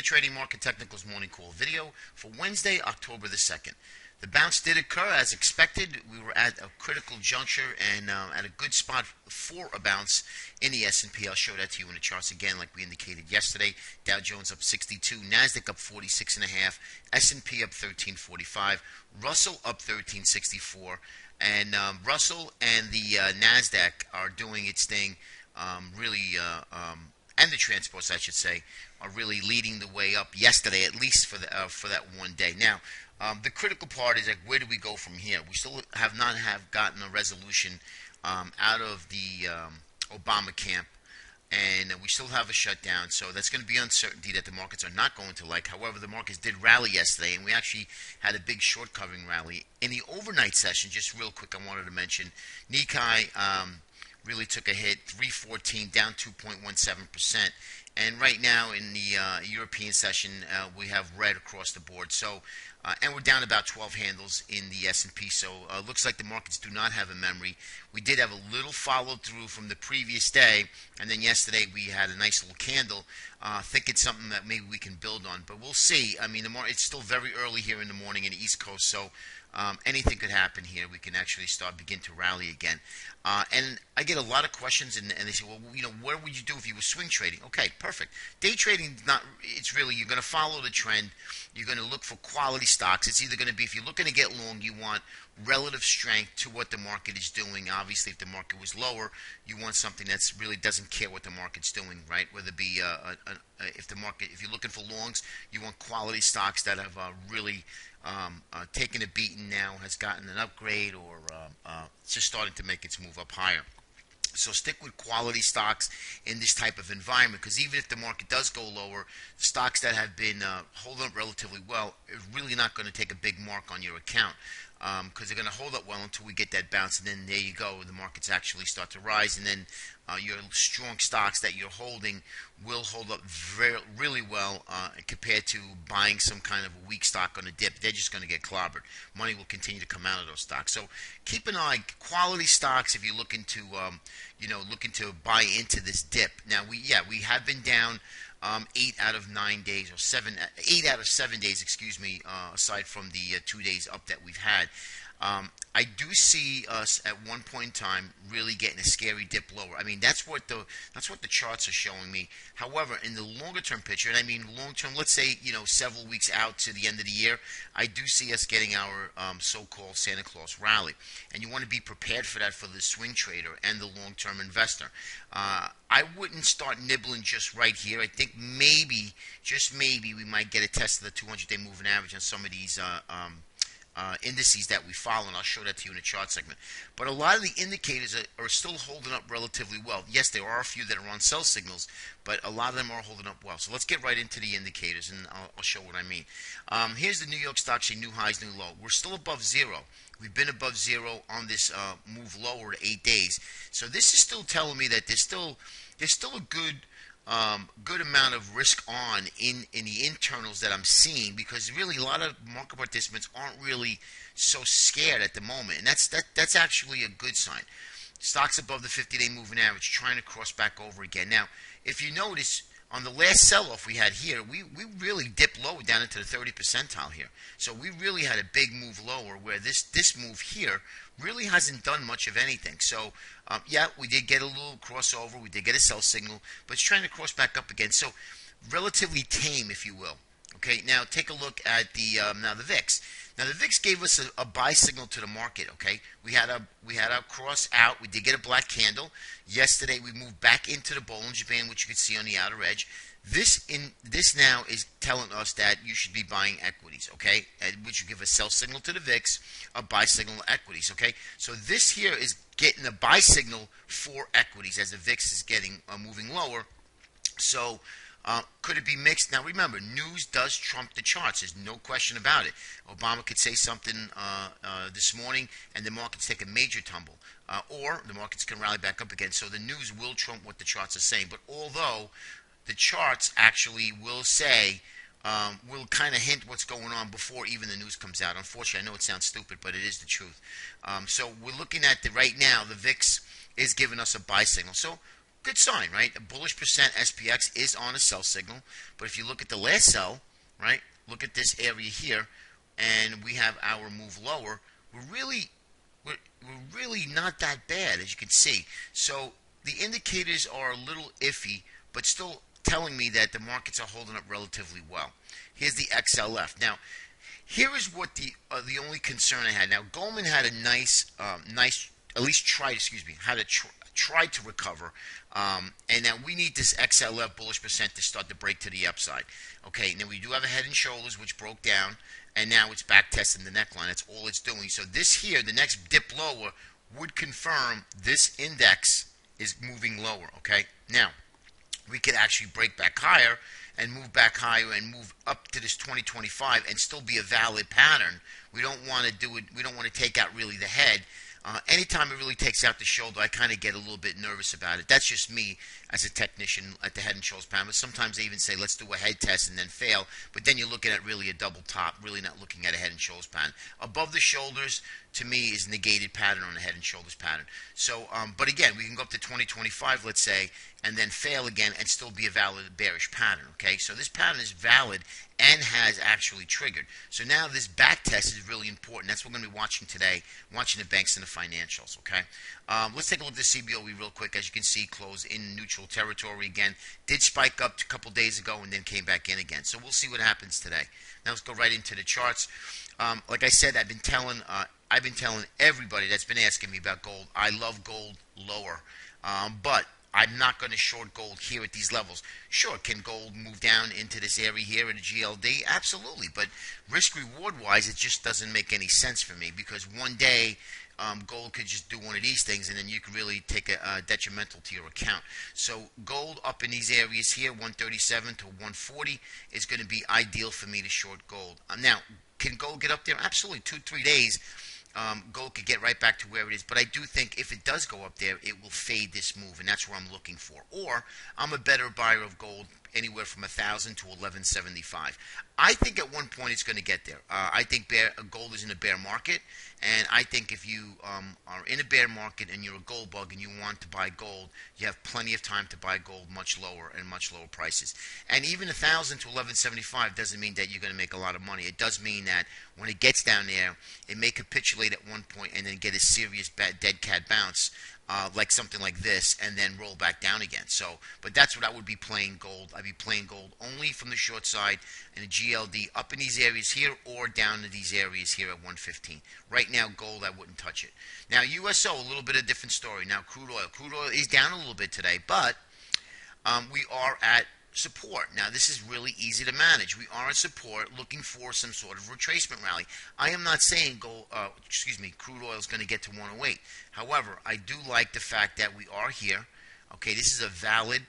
Trading Market Technicals Morning Call video for Wednesday, October the 2nd. The bounce did occur as expected. We were at a critical juncture and at a good spot for a bounce in the S&P. I'll show that to you in the charts again like we indicated yesterday. Dow Jones up 62, NASDAQ up 46.5, S&P up 1345, Russell up 1364, and Russell and the NASDAQ are doing its thing and the transports, I should say, are really leading the way up yesterday, at least for that one day. Now, the critical part is like, where do we go from here? We still have not gotten a resolution out of the Obama camp, and we still have a shutdown. So that's going to be uncertainty that the markets are not going to like. However, the markets did rally yesterday, and we actually had a big short covering rally in the overnight session. Just real quick, I wanted to mention Nikkei really took a hit, 314, down 2.17%. And right now in the European session, we have red across the board. So, and we're down about 12 handles in the S&P. So, looks like the markets do not have a memory. We did have a little follow through from the previous day, and then yesterday we had a nice little candle. I think it's something that maybe we can build on, but we'll see. I mean, it's still very early here in the morning in the East Coast, so anything could happen here. We can actually begin to rally again. And I get a lot of questions, and they say, well, you know, what would you do if you were swing trading? Okay, perfect. Day trading, it's really, you're going to follow the trend. You're going to look for quality stocks. It's either going to be, if you're looking to get long, you want relative strength to what the market is doing. Obviously, if the market was lower, you want something that really doesn't care what the market's doing, right? Whether it be if you're looking for longs, you want quality stocks that have really taken a beating now, has gotten an upgrade, or it's just starting to make its move up higher. So stick with quality stocks in this type of environment, because even if the market does go lower, stocks that have been holding up relatively well are really not going to take a big mark on your account, because they're going to hold up well until we get that bounce, and then there you go, the markets actually start to rise, and then your strong stocks that you're holding will hold up really well compared to buying some kind of a weak stock on a dip. They're just going to get clobbered. Money will continue to come out of those stocks. So keep an eye, quality stocks, if you're looking to buy into this dip. Now we have been down 8 out of 9 days, or 8 out of 7 days, excuse me, aside from the 2 days up that we've had. I do see us at one point in time really getting a scary dip lower. I mean, that's what the charts are showing me. However, in the longer term picture, and I mean long term, let's say, you know, several weeks out to the end of the year, I do see us getting our so-called Santa Claus rally, and you want to be prepared for that for the swing trader and the long-term investor. I wouldn't start nibbling just right here. I think maybe, just maybe, we might get a test of the 200-day moving average on some of these indices that we follow, and I'll show that to you in the chart segment. But a lot of the indicators are still holding up relatively well. Yes, there are a few that are on sell signals, but a lot of them are holding up well. So let's get right into the indicators, and I'll show what I mean. Here's the New York Stock Exchange, new highs, new low. We're still above zero. We've been above zero on this move lower to 8 days. So this is still telling me that there's still a good amount of risk on in the internals that I'm seeing, because really a lot of market participants aren't really so scared at the moment, and that's actually a good sign. Stocks above the 50-day moving average, trying to cross back over again. Now, if you notice, on the last sell-off we had here, we really dipped low down into the 30th percentile here. So we really had a big move lower, where this move here really hasn't done much of anything. So, yeah, we did get a little crossover. We did get a sell signal, but it's trying to cross back up again. So relatively tame, if you will. Okay, now take a look at the VIX. Now the VIX gave us a buy signal to the market. Okay, we had a cross out. We did get a black candle yesterday. We moved back into the Bollinger Band, which you can see on the outer edge. This now is telling us that you should be buying equities, okay? Which will give a sell signal to the VIX, a buy signal to equities, okay? So this here is getting a buy signal for equities as the VIX is getting moving lower. So could it be mixed? Now remember, news does trump the charts. There's no question about it. Obama could say something this morning, and the markets take a major tumble, or the markets can rally back up again. So the news will trump what the charts are saying. But although the charts actually will say, will kind of hint what's going on before even the news comes out. Unfortunately, I know it sounds stupid, but it is the truth. So we're looking at right now, the VIX is giving us a buy signal. So good sign, right? A bullish percent SPX is on a sell signal. But if you look at the last sell, right, look at this area here, and we have our move lower. We're really not that bad, as you can see. So the indicators are a little iffy, but still telling me that the markets are holding up relatively well. Here's the XLF. Now, here is what the only concern I had. Now, Goldman had a nice, at least tried, had a tried to recover. And now we need this XLF bullish percent to start to break to the upside. Okay, now we do have a head and shoulders, which broke down, and now it's back testing the neckline. That's all it's doing. So this here, the next dip lower, would confirm this index is moving lower. Okay, now we could actually break back higher and move back higher and move up to this 2025 and still be a valid pattern. We don't want to do it. We don't want to take out really the head. Anytime it really takes out the shoulder, I kind of get a little bit nervous about it. That's just me as a technician at the head and shoulders panel. But sometimes they even say, let's do a head test and then fail. But then you're looking at really a double top, really not looking at a head and shoulders pattern. Above the shoulders, to me, is negated pattern on a head and shoulders pattern. So, but again, we can go up to 2025, let's say, and then fail again and still be a valid bearish pattern. Okay, so this pattern is valid and has actually triggered. So now this back test is really important. That's what we're going to be watching today, watching the banks and the financials. Okay, let's take a look at the CBOE real quick. As you can see, closed in neutral territory again. Did spike up a couple days ago and then came back in again. So we'll see what happens today. Now let's go right into the charts. Like I said, I've been telling everybody that's been asking me about gold. I love gold lower, but I'm not going to short gold here at these levels. Sure, can gold move down into this area here in the GLD? Absolutely, but risk-reward-wise, it just doesn't make any sense for me because one day gold could just do one of these things and then you can really take a detrimental to your account. So gold up in these areas here, 137 to 140, is going to be ideal for me to short gold. Now, can gold get up there? Absolutely, 2-3 days. Gold could get right back to where it is. But I do think if it does go up there, it will fade this move, and that's where I'm looking for. Or I'm a better buyer of gold anywhere from 1,000 to 1175. I think at one point it's going to get there. I think gold is in a bear market, and I think if you are in a bear market and you're a gold bug and you want to buy gold, you have plenty of time to buy gold much lower and much lower prices. And even 1,000 to 1175 doesn't mean that you're going to make a lot of money. It does mean that when it gets down there, it may capitulate at one point and then get a serious dead cat bounce. Like something like this, and then roll back down again. So, but that's what I would be playing gold. I'd be playing gold only from the short side and the GLD up in these areas here or down to these areas here at 115. Right now, gold, I wouldn't touch it. Now, USO, a little bit of a different story. Now, crude oil. Crude oil is down a little bit today, but we are at support. Now, this is really easy to manage. We are at support looking for some sort of retracement rally. I am not saying crude oil is going to get to 108. However, I do like the fact that we are here. Okay, this is a valid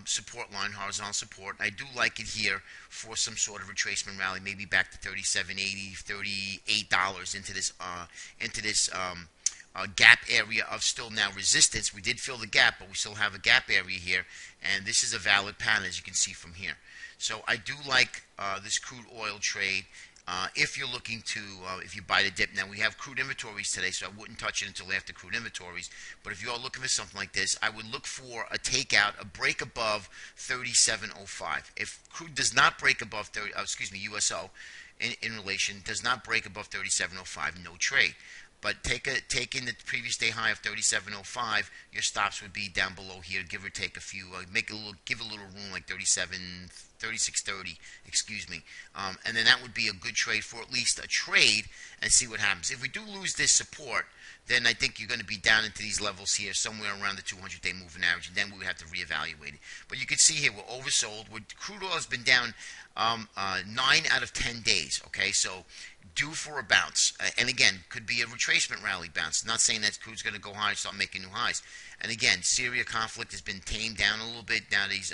support line, horizontal support. I do like it here for some sort of retracement rally, maybe back to $37.80, $38 into this gap area of still now resistance. We did fill the gap, but we still have a gap area here, and this is a valid pattern as you can see from here. So I do like this crude oil trade. If you're looking to, if you buy the dip, now we have crude inventories today, so I wouldn't touch it until after crude inventories. But if you are looking for something like this, I would look for a takeout, a break above 37.05. If crude does not break above USO in relation does not break above 37.05, no trade. But taking the previous day high of 37.05, your stops would be down below here, give or take a few, give a little room like 36.30, excuse me, and then that would be a good trade for at least a trade and see what happens. If we do lose this support, then I think you're going to be down into these levels here, somewhere around the 200-day moving average, and then we would have to reevaluate it. But you can see here we're oversold. Crude oil has been down 9 out of 10 days. Okay, so due for a bounce, and again, could be a retracement rally bounce. Not saying that crude's going to go high, start making new highs. And again, Syria conflict has been tamed down a little bit. Now these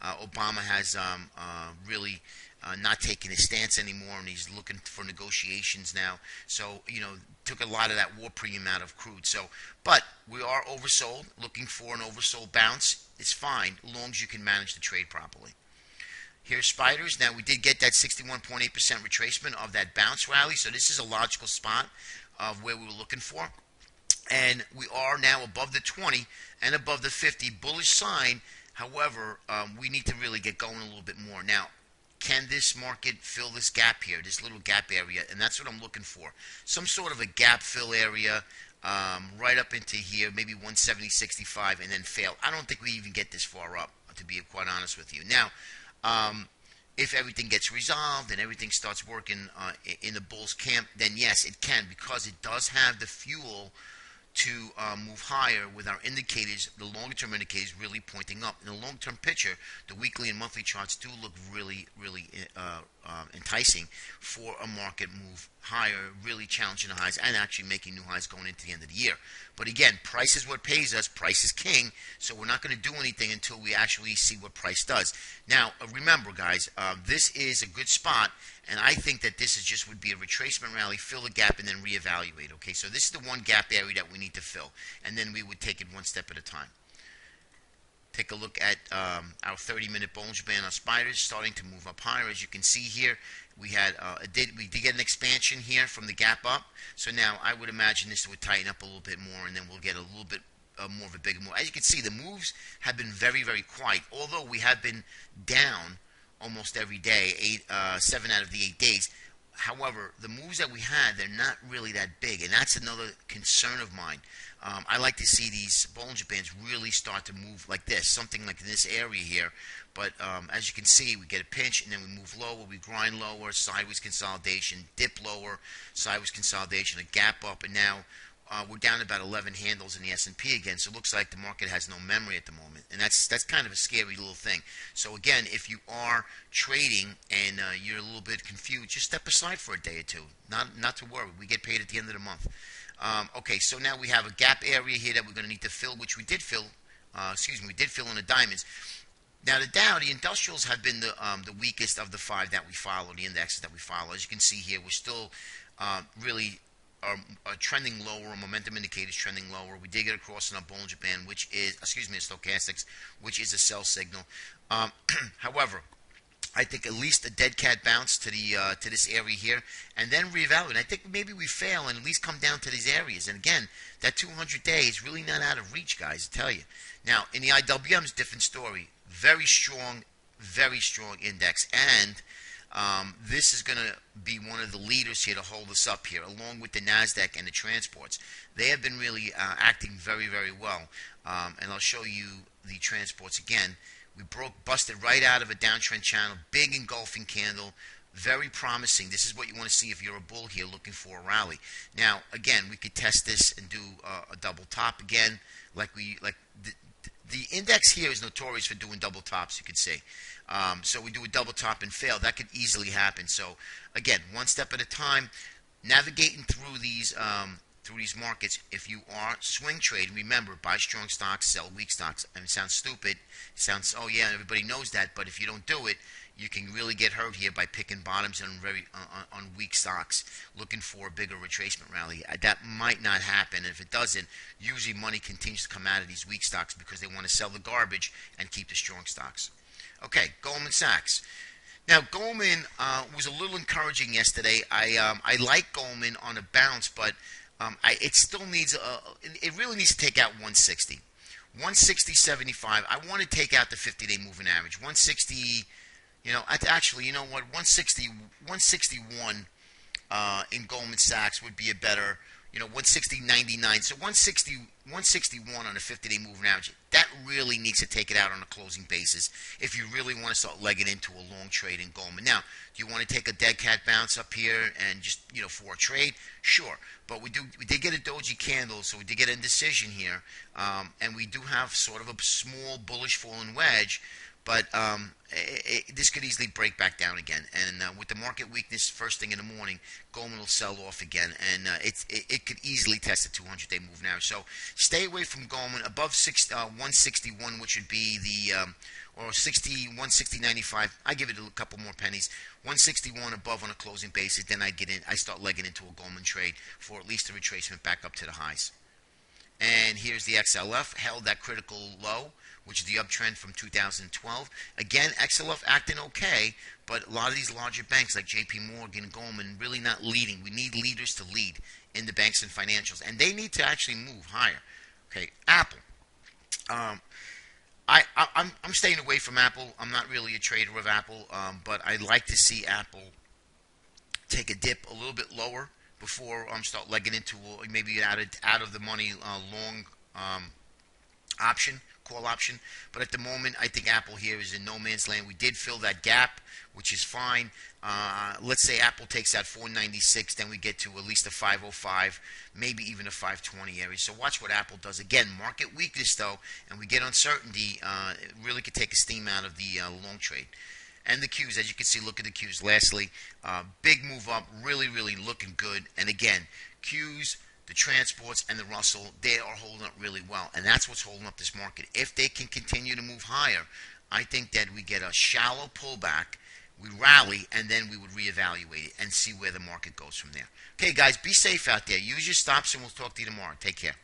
Obama has really not taking his stance anymore, and he's looking for negotiations now. So, took a lot of that war premium out of crude. So, but we are oversold. Looking for an oversold bounce is fine, as long as you can manage the trade properly. Here's spiders. Now, we did get that 61.8% retracement of that bounce rally, so this is a logical spot of where we were looking for. and we are now above the 20 and above the 50 bullish sign. However, we need to really get going a little bit more. Now, can this market fill this gap here, this little gap area? And that's what I'm looking for. Some sort of a gap fill area right up into here, maybe 170.65, and then fail. I don't think we even get this far up, to be quite honest with you. Now, if everything gets resolved and everything starts working in the bulls camp, then yes, it can, because it does have the fuel to move higher with our indicators, the longer term indicators really pointing up. In the long term picture, the weekly and monthly charts do look really, really enticing for a market move higher, really challenging the highs and actually making new highs going into the end of the year. But again, price is what pays us. Price is king. So we're not going to do anything until we actually see what price does. Now, remember, guys, this is a good spot. And I think that this is just would be a retracement rally, fill the gap, and then reevaluate. Okay, so this is the one gap area that we need to fill. And then we would take it one step at a time. Take a look at our 30-minute Bollinger Band on spiders starting to move up higher. As you can see here, we had we did get an expansion here from the gap up. So now I would imagine this would tighten up a little bit more, and then we'll get a little bit more of a bigger move. As you can see, the moves have been very, very quiet. Although we have been down almost every day, 7 out of the 8 days. However, the moves that we had, they're not really that big, and that's another concern of mine. I like to see these Bollinger Bands really start to move like this, something like in this area here. But as you can see, we get a pinch, and then we move lower, we grind lower, sideways consolidation, dip lower, sideways consolidation, a gap up, and now we're down about 11 handles in the S&P again, so it looks like the market has no memory at the moment, and that's kind of a scary little thing. So again, if you are trading and you're a little bit confused, just step aside for a day or two. Not to worry. We get paid at the end of the month. Okay, so now we have a gap area here that we're going to need to fill, which we did fill. We did fill in the diamonds. Now the Dow, the industrials have been the weakest of the 5 that we follow, the indexes that we follow. As you can see here, we're still really are trending lower. Our momentum indicators trending lower. We did get across in our Bollinger Band, which is, a stochastics, which is a sell signal. However, I think at least a dead cat bounce to the to this area here, and then reevaluate. I think maybe we fail and at least come down to these areas. And again, that 200-day is really not out of reach, guys. I tell you. Now in the IWM, it's a different story. Very strong index, and this is going to be one of the leaders here to hold us up here, along with the NASDAQ and the transports. They have been really acting very, very well. And I'll show you the transports again. We busted right out of a downtrend channel, big engulfing candle, very promising. This is what you want to see if you're a bull here looking for a rally. Now, again, we could test this and do a double top again, the index here is notorious for doing double tops, you could say. So we do a double top and fail. That could easily happen. So again, one step at a time, navigating through these markets. If you are swing trading, remember, buy strong stocks, sell weak stocks. I mean, it sounds stupid. It sounds, oh yeah, everybody knows that. But if you don't do it, you can really get hurt here by picking bottoms on weak stocks, looking for a bigger retracement rally. That might not happen. And if it doesn't, usually money continues to come out of these weak stocks because they want to sell the garbage and keep the strong stocks. Okay, Goldman Sachs. Now, Goldman was a little encouraging yesterday. I like Goldman on a bounce, but it still needs it really needs to take out 160. 160.75. I want to take out the 50-day moving average. 160, actually, you know what? 161 in Goldman Sachs would be a better, 160.99. So 161 on a 50-day moving average. That really needs to take it out on a closing basis if you really want to start legging into a long trade in Goldman. Now, do you want to take a dead cat bounce up here and just, for a trade? Sure. But we did get a doji candle, so we did get an indecision here. And we do have sort of a small bullish falling wedge. But this could easily break back down again. And with the market weakness first thing in the morning, Goldman will sell off again. And it could easily test the 200-day move now. So stay away from Goldman above 161, which would be the, or 160.95. I give it a couple more pennies. 161 above on a closing basis. Then I start legging into a Goldman trade for at least a retracement back up to the highs. And here's the XLF, held that critical low, which is the uptrend from 2012. Again, XLF acting okay, but a lot of these larger banks like JP Morgan, Goldman, really not leading. We need leaders to lead in the banks and financials, and they need to actually move higher. Okay, Apple. I'm staying away from Apple. I'm not really a trader of Apple, but I'd like to see Apple take a dip a little bit lower before start legging into maybe out of the money long option, call option. But at the moment, I think Apple here is in no man's land. We did fill that gap, which is fine. Let's say Apple takes that 496, then we get to at least a 505, maybe even a 520 area. So watch what Apple does. Again, market weakness though, and we get uncertainty. It really could take a steam out of the long trade. And the Qs, as you can see, look at the Qs. Lastly, big move up, really, really looking good. And again, Qs, the transports, and the Russell, they are holding up really well. And that's what's holding up this market. If they can continue to move higher, I think that we get a shallow pullback, we rally, and then we would reevaluate it and see where the market goes from there. Okay, guys, be safe out there. Use your stops, and we'll talk to you tomorrow. Take care.